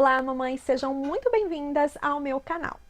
Olá, mamães, sejam muito bem-vindas ao meu canal.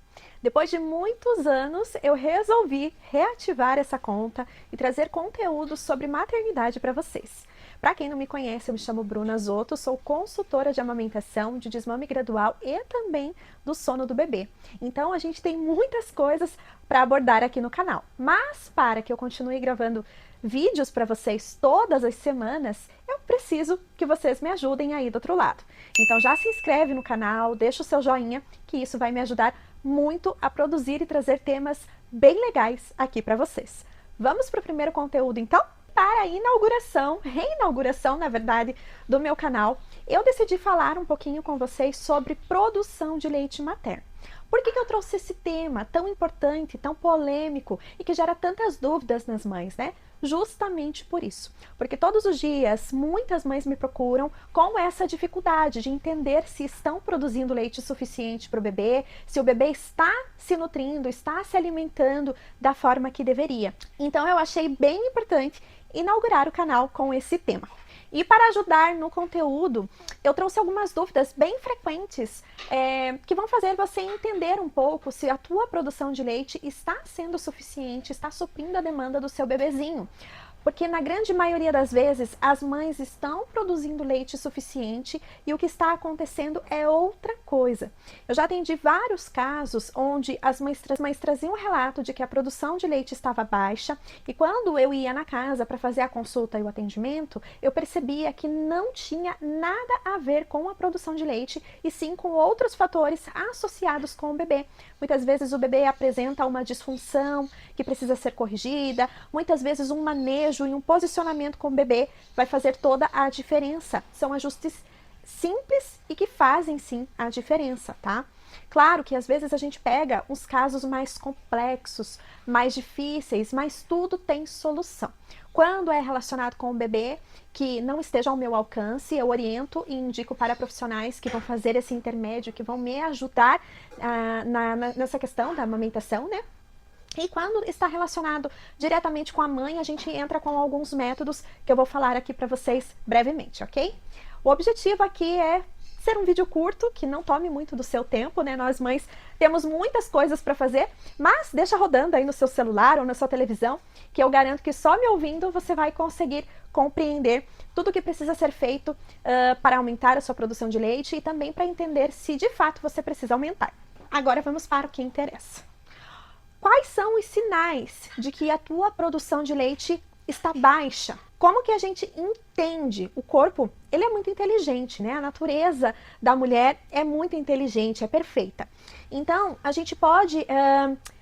Depois de muitos anos, eu resolvi reativar essa conta e trazer conteúdo sobre maternidade para vocês. Para quem não me conhece, eu me chamo Bruna Zotto, sou consultora de amamentação, de desmame gradual e também do sono do bebê. Então a gente tem muitas coisas para abordar aqui no canal. Mas para que eu continue gravando vídeos para vocês todas as semanas, eu preciso que vocês me ajudem aí do outro lado. Então já se inscreve no canal, deixa o seu joinha, que isso vai me ajudar muito a produzir e trazer temas bem legais aqui para vocês. Vamos para o primeiro conteúdo então? Para a reinauguração, na verdade, do meu canal, eu decidi falar um pouquinho com vocês sobre produção de leite materno. Por que eu trouxe esse tema tão importante, tão polêmico e que gera tantas dúvidas nas mães, né? Justamente por isso. Porque todos os dias muitas mães me procuram com essa dificuldade de entender se estão produzindo leite suficiente para o bebê, se o bebê está se nutrindo, está se alimentando da forma que deveria. Então eu achei bem importante inaugurar o canal com esse tema. E para ajudar no conteúdo, eu trouxe algumas dúvidas bem frequentes que vão fazer você entender um pouco se a tua produção de leite está sendo suficiente, está suprindo a demanda do seu bebezinho. Porque na grande maioria das vezes as mães estão produzindo leite suficiente e o que está acontecendo é outra coisa. Eu já atendi vários casos onde as mães traziam um relato de que a produção de leite estava baixa e quando eu ia na casa para fazer a consulta e o atendimento, eu percebia que não tinha nada a ver com a produção de leite e sim com outros fatores associados com o bebê. Muitas vezes o bebê apresenta uma disfunção que precisa ser corrigida, muitas vezes um manejo e um posicionamento com o bebê vai fazer toda a diferença. São ajustes simples e que fazem sim a diferença, tá? Claro que às vezes a gente pega uns casos mais complexos, mais difíceis, mas tudo tem solução. Quando é relacionado com o bebê que não esteja ao meu alcance, eu oriento e indico para profissionais que vão fazer esse intermédio, que vão me ajudar nessa questão da amamentação, né? E quando está relacionado diretamente com a mãe, a gente entra com alguns métodos que eu vou falar aqui para vocês brevemente, ok? O objetivo aqui é ser um vídeo curto, que não tome muito do seu tempo, né? Nós mães temos muitas coisas para fazer, mas deixa rodando aí no seu celular ou na sua televisão, que eu garanto que só me ouvindo você vai conseguir compreender tudo o que precisa ser feito para aumentar a sua produção de leite e também para entender se de fato você precisa aumentar. Agora vamos para o que interessa. Quais são os sinais de que a tua produção de leite está baixa? Como que a gente entende? O corpo, ele é muito inteligente, né? A natureza da mulher é muito inteligente, é perfeita. Então, a gente pode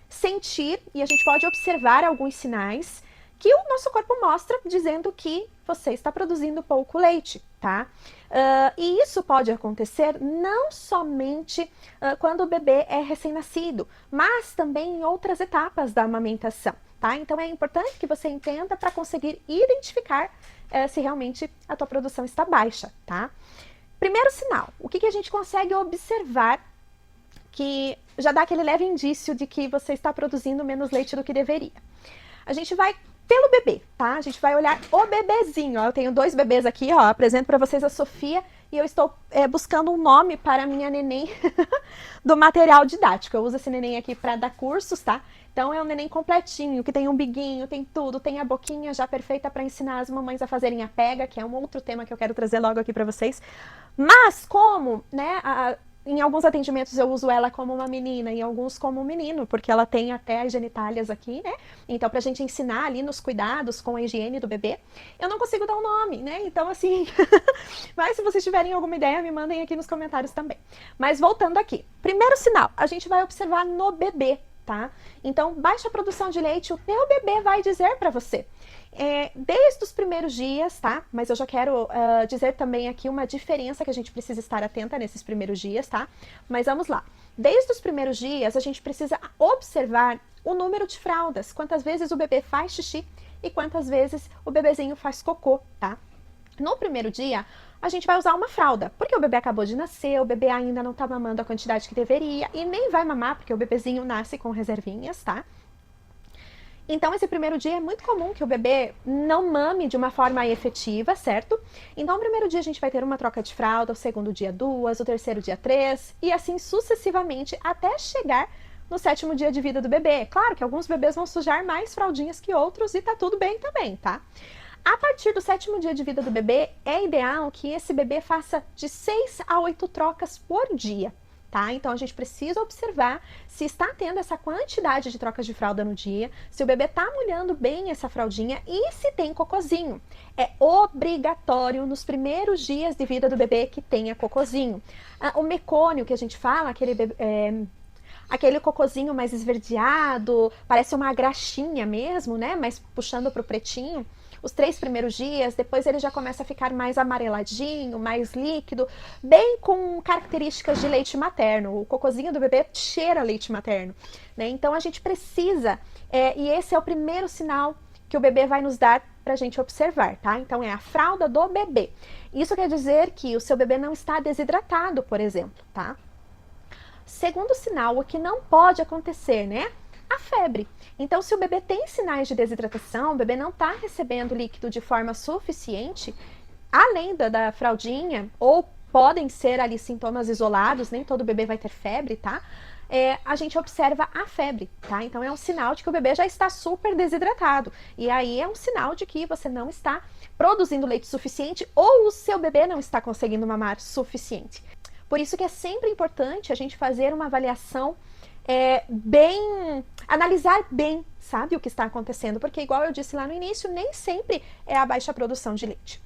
sentir e a gente pode observar alguns sinais que o nosso corpo mostra dizendo que você está produzindo pouco leite, tá? E isso pode acontecer não somente quando o bebê é recém-nascido, mas também em outras etapas da amamentação, tá? Então é importante que você entenda para conseguir identificar se realmente a tua produção está baixa, tá? Primeiro sinal, o que a gente consegue observar que já dá aquele leve indício de que você está produzindo menos leite do que deveria. A gente vai pelo bebê, tá? A gente vai olhar o bebezinho, ó. Eu tenho dois bebês aqui, ó. Apresento para vocês a Sofia e eu estou buscando um nome para a minha neném do material didático. Eu uso esse neném aqui para dar cursos, tá? Então é um neném completinho, que tem um biguinho, tem tudo, tem a boquinha já perfeita para ensinar as mamães a fazerem a pega, que é um outro tema que eu quero trazer logo aqui para vocês. Mas como, né, em alguns atendimentos eu uso ela como uma menina, em alguns como um menino, porque ela tem até as genitálias aqui, né? Então, pra gente ensinar ali nos cuidados com a higiene do bebê, eu não consigo dar um nome, né? Então, assim, mas se vocês tiverem alguma ideia, me mandem aqui nos comentários também. Mas voltando aqui, primeiro sinal, a gente vai observar no bebê, tá? Então, baixa produção de leite, o teu bebê vai dizer pra você. Desde os primeiros dias, tá? Mas eu já quero dizer também aqui uma diferença que a gente precisa estar atenta nesses primeiros dias, tá? Mas vamos lá. Desde os primeiros dias, a gente precisa observar o número de fraldas, quantas vezes o bebê faz xixi e quantas vezes o bebezinho faz cocô, tá? No primeiro dia, a gente vai usar uma fralda, porque o bebê acabou de nascer, o bebê ainda não tá mamando a quantidade que deveria e nem vai mamar, porque o bebezinho nasce com reservinhas, tá? Então, esse primeiro dia é muito comum que o bebê não mame de uma forma efetiva, certo? Então, o primeiro dia a gente vai ter uma troca de fralda, o segundo dia duas, o terceiro dia três, e assim sucessivamente até chegar no sétimo dia de vida do bebê. Claro que alguns bebês vão sujar mais fraldinhas que outros e tá tudo bem também, tá? A partir do sétimo dia de vida do bebê, é ideal que esse bebê faça de 6 a 8 trocas por dia. Tá? Então a gente precisa observar se está tendo essa quantidade de trocas de fralda no dia, se o bebê está molhando bem essa fraldinha e se tem cocôzinho. É obrigatório nos primeiros dias de vida do bebê que tenha cocôzinho. O mecônio que a gente fala, aquele cocôzinho mais esverdeado, parece uma graxinha mesmo, né? Mas puxando para o pretinho. Os 3 primeiros dias, depois ele já começa a ficar mais amareladinho, mais líquido, bem com características de leite materno. O cocôzinho do bebê cheira leite materno, né? Então a gente precisa, e esse é o primeiro sinal que o bebê vai nos dar para a gente observar, tá? Então é a fralda do bebê. Isso quer dizer que o seu bebê não está desidratado, por exemplo, tá? Segundo sinal, o que não pode acontecer, né? A febre. Então, se o bebê tem sinais de desidratação, o bebê não está recebendo líquido de forma suficiente, além da fraldinha, ou podem ser ali sintomas isolados, nem todo bebê vai ter febre, tá? A gente observa a febre, tá? Então é um sinal de que o bebê já está super desidratado. E aí é um sinal de que você não está produzindo leite suficiente ou o seu bebê não está conseguindo mamar suficiente. Por isso que é sempre importante a gente fazer uma avaliação analisar bem, sabe, o que está acontecendo, porque igual eu disse lá no início, nem sempre é a baixa produção de leite.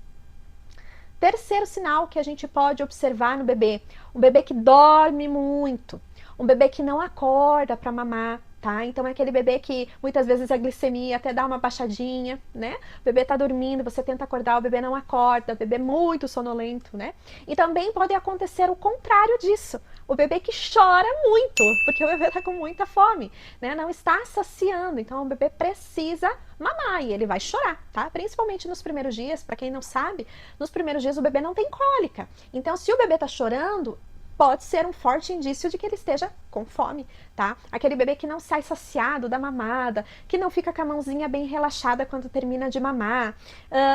Terceiro sinal que a gente pode observar no bebê, um bebê que dorme muito, um bebê que não acorda para mamar, tá? Então é aquele bebê que muitas vezes a glicemia até dá uma baixadinha, né? O bebê tá dormindo, você tenta acordar, o bebê não acorda, o bebê é muito sonolento, né? E também pode acontecer o contrário disso, o bebê que chora muito, porque o bebê tá com muita fome, né? Não está saciando, então o bebê precisa mamar e ele vai chorar, tá? Principalmente nos primeiros dias, para quem não sabe, nos primeiros dias o bebê não tem cólica. Então se o bebê tá chorando, pode ser um forte indício de que ele esteja com fome, tá? Aquele bebê que não sai saciado da mamada, que não fica com a mãozinha bem relaxada quando termina de mamar.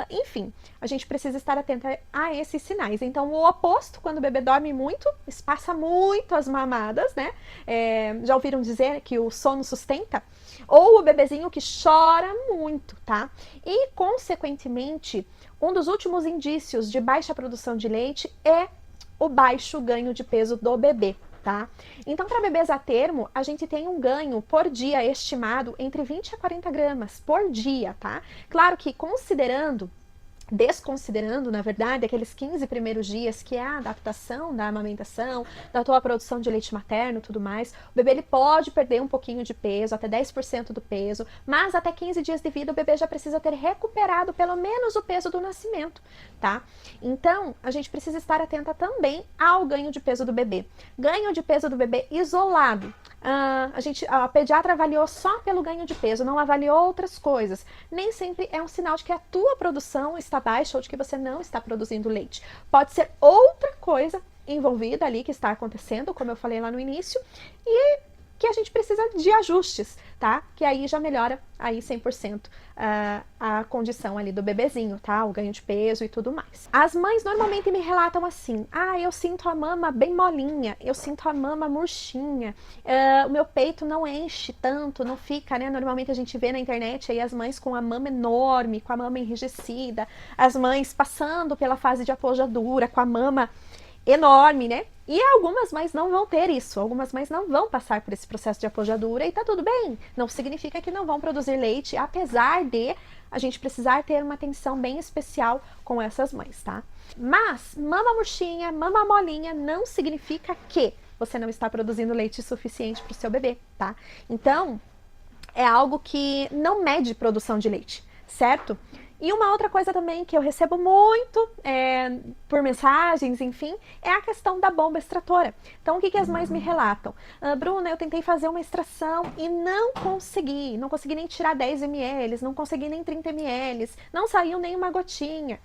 Enfim, a gente precisa estar atenta a esses sinais. Então, o oposto, quando o bebê dorme muito, espaça muito as mamadas, né? Já ouviram dizer que o sono sustenta? Ou o bebezinho que chora muito, tá? E, consequentemente, um dos últimos indícios de baixa produção de leite é o baixo ganho de peso do bebê, tá? Então, para bebês a termo, a gente tem um ganho por dia estimado entre 20 a 40 gramas por dia, tá? Claro que desconsiderando, na verdade, aqueles 15 primeiros dias, que é a adaptação da amamentação, da tua produção de leite materno e tudo mais, o bebê ele pode perder um pouquinho de peso, até 10% do peso, mas até 15 dias de vida o bebê já precisa ter recuperado pelo menos o peso do nascimento, tá? Então, a gente precisa estar atenta também ao ganho de peso do bebê. Ganho de peso do bebê isolado. A pediatra avaliou só pelo ganho de peso, não avaliou outras coisas. Nem sempre é um sinal de que a tua produção está baixa ou de que você não está produzindo leite. Pode ser outra coisa envolvida ali que está acontecendo, como eu falei lá no início, e que a gente precisa de ajustes, tá? Que aí já melhora aí 100% a condição ali do bebezinho, tá? O ganho de peso e tudo mais. As mães normalmente me relatam assim: eu sinto a mama bem molinha, eu sinto a mama murchinha, o meu peito não enche tanto, não fica, né? Normalmente a gente vê na internet aí as mães com a mama enorme, com a mama enrijecida, as mães passando pela fase de apojadura, com a mama enorme, né? E algumas mães não vão ter isso, algumas mães não vão passar por esse processo de apojadura e tá tudo bem. Não significa que não vão produzir leite, apesar de a gente precisar ter uma atenção bem especial com essas mães, tá? Mas mama murchinha, mama molinha não significa que você não está produzindo leite suficiente para o seu bebê, tá? Então, é algo que não mede produção de leite, certo? E uma outra coisa também que eu recebo muito por mensagens, enfim, é a questão da bomba extratora. Então, o que as mães me relatam? Bruna, eu tentei fazer uma extração e não consegui nem tirar 10 ml, não consegui nem 30 ml, não saiu nem uma gotinha.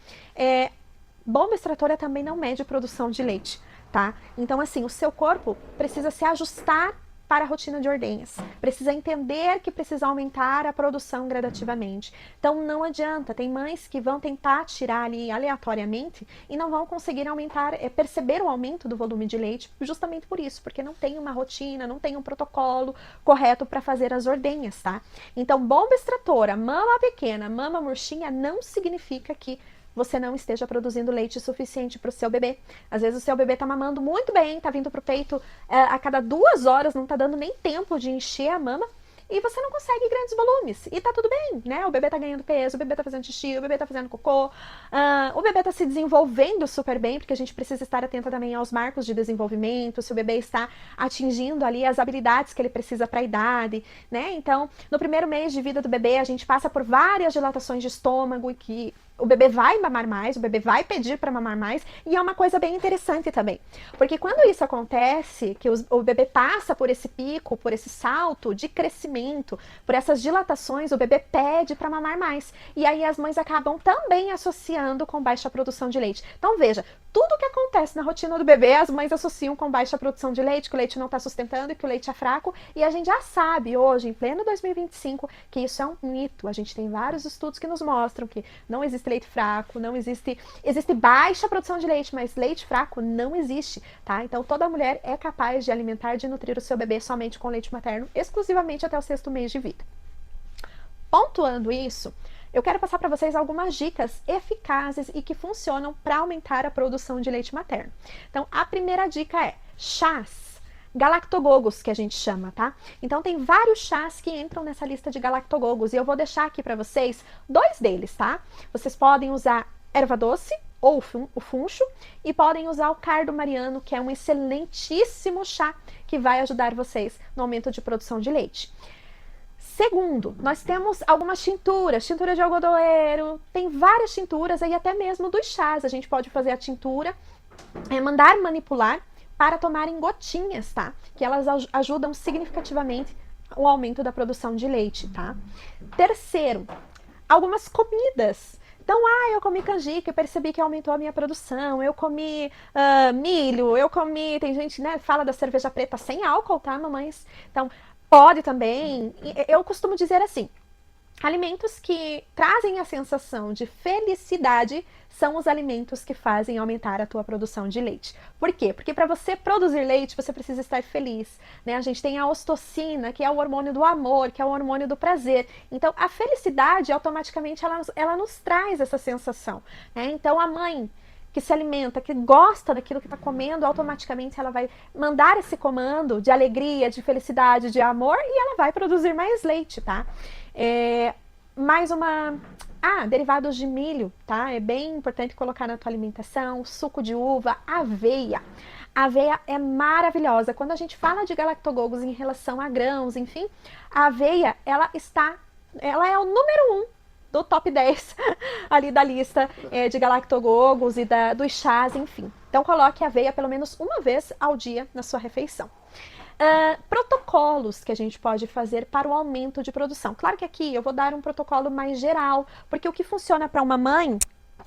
Bomba extratora também não mede produção de leite, tá? Então, assim, o seu corpo precisa se ajustar para a rotina de ordenhas. Precisa entender que precisa aumentar a produção gradativamente. Então não adianta, tem mães que vão tentar tirar ali aleatoriamente e não vão conseguir aumentar, perceber o aumento do volume de leite justamente por isso, porque não tem uma rotina, não tem um protocolo correto para fazer as ordenhas, tá? Então bomba extratora, mama pequena, mama murchinha não significa que você não esteja produzindo leite suficiente para o seu bebê. Às vezes o seu bebê está mamando muito bem, está vindo para o peito a cada 2 horas, não está dando nem tempo de encher a mama, e você não consegue grandes volumes. E tá tudo bem, né? O bebê tá ganhando peso, o bebê tá fazendo xixi, o bebê tá fazendo cocô, o bebê tá se desenvolvendo super bem, porque a gente precisa estar atenta também aos marcos de desenvolvimento, se o bebê está atingindo ali as habilidades que ele precisa para a idade, né? Então, no primeiro mês de vida do bebê, a gente passa por várias dilatações de estômago e que o bebê vai mamar mais, o bebê vai pedir para mamar mais, e é uma coisa bem interessante também. Porque quando isso acontece, que o bebê passa por esse pico, por esse salto de crescimento, por essas dilatações, o bebê pede para mamar mais. E aí as mães acabam também associando com baixa produção de leite. Então veja, tudo que acontece na rotina do bebê, as mães associam com baixa produção de leite, que o leite não está sustentando, que o leite é fraco, e a gente já sabe hoje, em pleno 2025, que isso é um mito. A gente tem vários estudos que nos mostram que não existe leite fraco, não existe baixa produção de leite, mas leite fraco não existe, tá? Então toda mulher é capaz de alimentar, de nutrir o seu bebê somente com leite materno, exclusivamente até o 6º mês de vida. Pontuando isso, eu quero passar para vocês algumas dicas eficazes e que funcionam para aumentar a produção de leite materno. Então, a primeira dica é chás, galactogogos, que a gente chama, tá? Então, tem vários chás que entram nessa lista de galactogogos e eu vou deixar aqui para vocês 2 deles, tá? Vocês podem usar erva doce ou o funcho e podem usar o cardo mariano, que é um excelentíssimo chá que vai ajudar vocês no aumento de produção de leite. Segundo, nós temos algumas tinturas, tintura de algodoeiro, tem várias tinturas aí até mesmo dos chás. A gente pode fazer a tintura, mandar manipular para tomar em gotinhas, tá? Que elas ajudam significativamente o aumento da produção de leite, tá? Terceiro, algumas comidas. Então, eu comi canjica e percebi que aumentou a minha produção, eu comi milho, eu comi, tem gente, né, fala da cerveja preta sem álcool, tá, mamães? Então, pode também, eu costumo dizer assim, alimentos que trazem a sensação de felicidade são os alimentos que fazem aumentar a tua produção de leite. Por quê? Porque para você produzir leite, você precisa estar feliz, né? A gente tem a ocitocina, que é o hormônio do amor, que é o hormônio do prazer. Então, a felicidade, automaticamente, ela nos traz essa sensação, né? Então, a mãe que se alimenta, que gosta daquilo que está comendo, automaticamente ela vai mandar esse comando de alegria, de felicidade, de amor, e ela vai produzir mais leite, tá? Mais uma... derivados de milho, tá? É bem importante colocar na tua alimentação, suco de uva, aveia. A aveia é maravilhosa. Quando a gente fala de galactogogos em relação a grãos, enfim, a aveia, ela é o número 1 do top 10 ali da lista de galactogogos e dos chás, enfim. Então coloque a aveia pelo menos uma vez ao dia na sua refeição. Protocolos que a gente pode fazer para o aumento de produção. Claro que aqui eu vou dar um protocolo mais geral, porque o que funciona para uma mãe...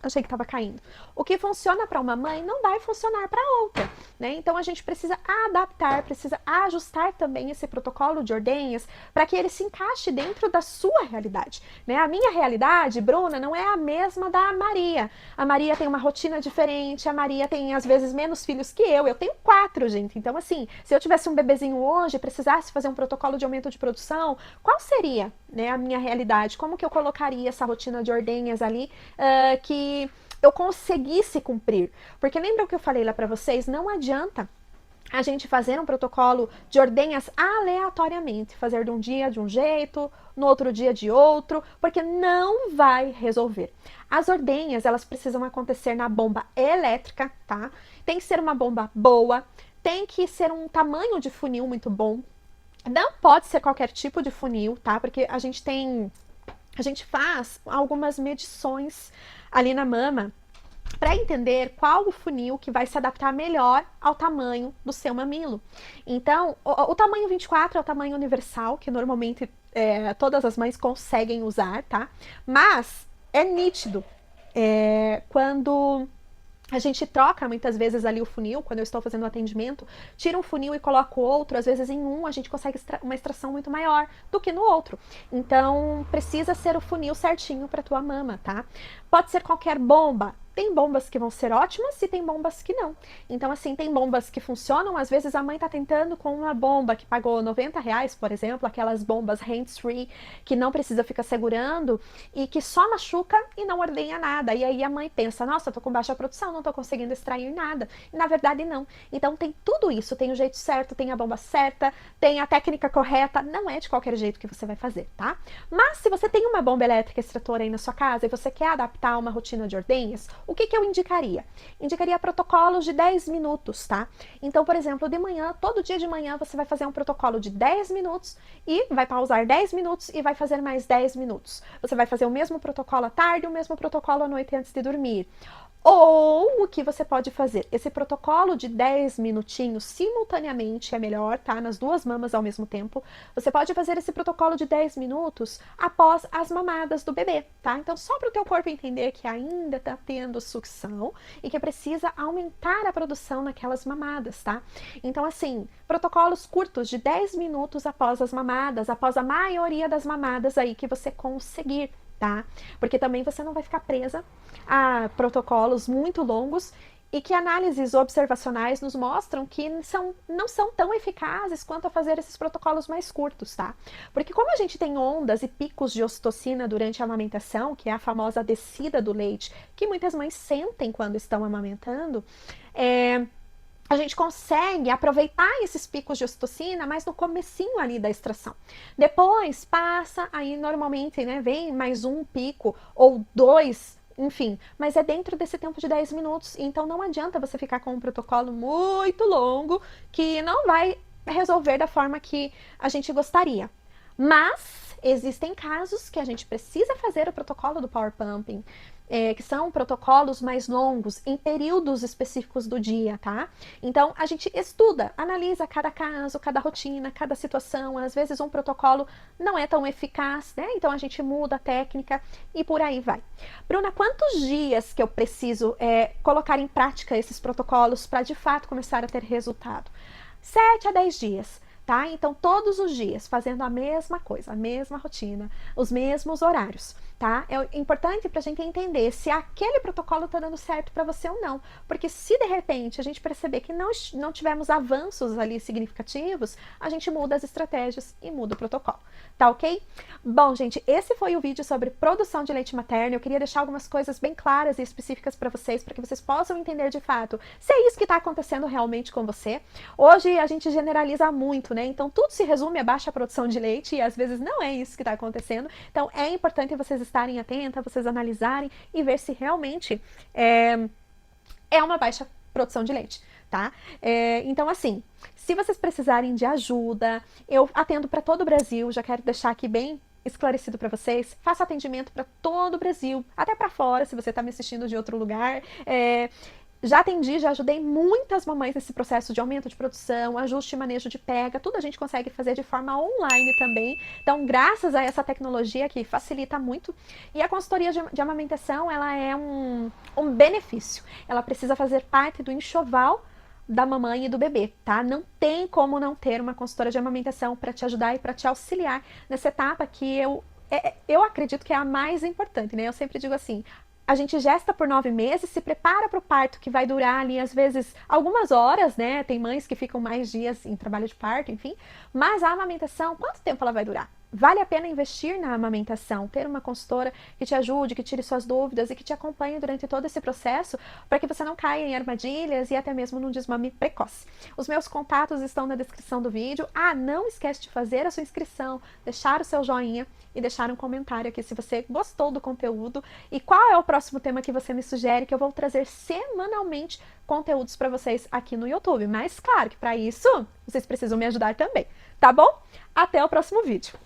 Achei que estava caindo. O que funciona para uma mãe não vai funcionar para outra, né? Então a gente precisa adaptar, precisa ajustar também esse protocolo de ordenhas para que ele se encaixe dentro da sua realidade, né? A minha realidade, Bruna, não é a mesma da Maria. A Maria tem uma rotina diferente, a Maria tem às vezes menos filhos que eu tenho 4, gente. Então assim, se eu tivesse um bebezinho hoje, precisasse fazer um protocolo de aumento de produção, qual seria, né, a minha realidade? Como que eu colocaria essa rotina de ordenhas ali que eu conseguisse cumprir? Porque lembra o que eu falei lá para vocês? Não adianta a gente fazer um protocolo de ordenhas aleatoriamente, fazer de um dia de um jeito, no outro dia de outro, porque não vai resolver. As ordenhas, elas precisam acontecer na bomba elétrica, tá? Tem que ser uma bomba boa, tem que ser um tamanho de funil muito bom. Não pode ser qualquer tipo de funil, tá? Porque a gente faz algumas medições ali na mama para entender qual o funil que vai se adaptar melhor ao tamanho do seu mamilo. Então, o tamanho 24 é o tamanho universal, que normalmente todas as mães conseguem usar, tá? Mas é nítido quando A gente troca muitas vezes ali o funil, quando eu estou fazendo o atendimento, tira um funil e coloca o outro, às vezes em um a gente consegue uma extração muito maior do que no outro. Então precisa ser o funil certinho para tua mama, tá? Pode ser qualquer bomba. Tem bombas que vão ser ótimas e tem bombas que não. Então, assim, tem bombas que funcionam. Às vezes a mãe tá tentando com uma bomba que pagou R$ 90, por exemplo, aquelas bombas hands-free que não precisa ficar segurando e que só machuca e não ordenha nada. E aí a mãe pensa, nossa, eu tô com baixa produção, não tô conseguindo extrair nada. E na verdade não. Então tem tudo isso, tem o jeito certo, tem a bomba certa, tem a técnica correta. Não é de qualquer jeito que você vai fazer, tá? Mas se você tem uma bomba elétrica extratora aí na sua casa e você quer adaptar uma rotina de ordenhas, o que eu indicaria? Indicaria protocolos de 10 minutos, tá? Então, por exemplo, de manhã, todo dia de manhã você vai fazer um protocolo de 10 minutos e vai pausar 10 minutos e vai fazer mais 10 minutos. Você vai fazer o mesmo protocolo à tarde e o mesmo protocolo à noite antes de dormir. Ou o que você pode fazer? Esse protocolo de 10 minutinhos simultaneamente é melhor, tá? Nas duas mamas ao mesmo tempo. Você pode fazer esse protocolo de 10 minutos após as mamadas do bebê, tá? Então, só para o teu corpo entender que ainda tá tendo sucção e que precisa aumentar a produção naquelas mamadas, tá? Então, assim, protocolos curtos de 10 minutos após as mamadas, após a maioria das mamadas aí que você conseguir, tá? Porque também você não vai ficar presa a protocolos muito longos e que análises observacionais nos mostram que não são tão eficazes quanto a fazer esses protocolos mais curtos, tá? Porque como a gente tem ondas e picos de ocitocina durante a amamentação, que é a famosa descida do leite, que muitas mães sentem quando estão amamentando, a gente consegue aproveitar esses picos de ocitocina, mas no comecinho ali da extração. Depois passa, aí normalmente, né, vem mais um pico ou dois, enfim, mas é dentro desse tempo de 10 minutos, então não adianta você ficar com um protocolo muito longo que não vai resolver da forma que a gente gostaria. Mas existem casos que a gente precisa fazer o protocolo do Power Pumping, que são protocolos mais longos, em períodos específicos do dia, tá? Então, a gente estuda, analisa cada caso, cada rotina, cada situação. Às vezes um protocolo não é tão eficaz, né? Então, a gente muda a técnica e por aí vai. Bruna, quantos dias que eu preciso colocar em prática esses protocolos para, de fato, começar a ter resultado? 7 a 10 dias. Tá? Então, todos os dias, fazendo a mesma coisa, a mesma rotina, os mesmos horários, tá? É importante para a gente entender se aquele protocolo está dando certo para você ou não. Porque se, de repente, a gente perceber que não tivemos avanços ali significativos, a gente muda as estratégias e muda o protocolo, tá ok? Bom, gente, esse foi o vídeo sobre produção de leite materno. Eu queria deixar algumas coisas bem claras e específicas para vocês que vocês possam entender de fato se é isso que está acontecendo realmente com você. Hoje, a gente generaliza muito, né? Então, tudo se resume a baixa produção de leite e às vezes não é isso que está acontecendo. Então, é importante vocês estarem atentas, vocês analisarem e ver se realmente é uma baixa produção de leite, tá? Então, assim, se vocês precisarem de ajuda, eu atendo para todo o Brasil, já quero deixar aqui bem esclarecido para vocês, faço atendimento para todo o Brasil, até para fora, se você está me assistindo de outro lugar. Já atendi, já ajudei muitas mamães nesse processo de aumento de produção, ajuste e manejo de pega, tudo a gente consegue fazer de forma online também. Então, graças a essa tecnologia que facilita muito. E a consultoria de amamentação, ela é um benefício. Ela precisa fazer parte do enxoval da mamãe e do bebê, tá? Não tem como não ter uma consultora de amamentação para te ajudar e para te auxiliar nessa etapa que eu acredito que é a mais importante, né? Eu sempre digo assim, a gente gesta por 9 meses, se prepara para o parto que vai durar ali, às vezes, algumas horas, né? Tem mães que ficam mais dias em trabalho de parto, enfim. Mas a amamentação, quanto tempo ela vai durar? Vale a pena investir na amamentação, ter uma consultora que te ajude, que tire suas dúvidas e que te acompanhe durante todo esse processo para que você não caia em armadilhas e até mesmo num desmame precoce. Os meus contatos estão na descrição do vídeo. Não esquece de fazer a sua inscrição, deixar o seu joinha e deixar um comentário aqui se você gostou do conteúdo e qual é o próximo tema que você me sugere, que eu vou trazer semanalmente conteúdos para vocês aqui no YouTube. Mas claro que para isso vocês precisam me ajudar também, tá bom? Até o próximo vídeo.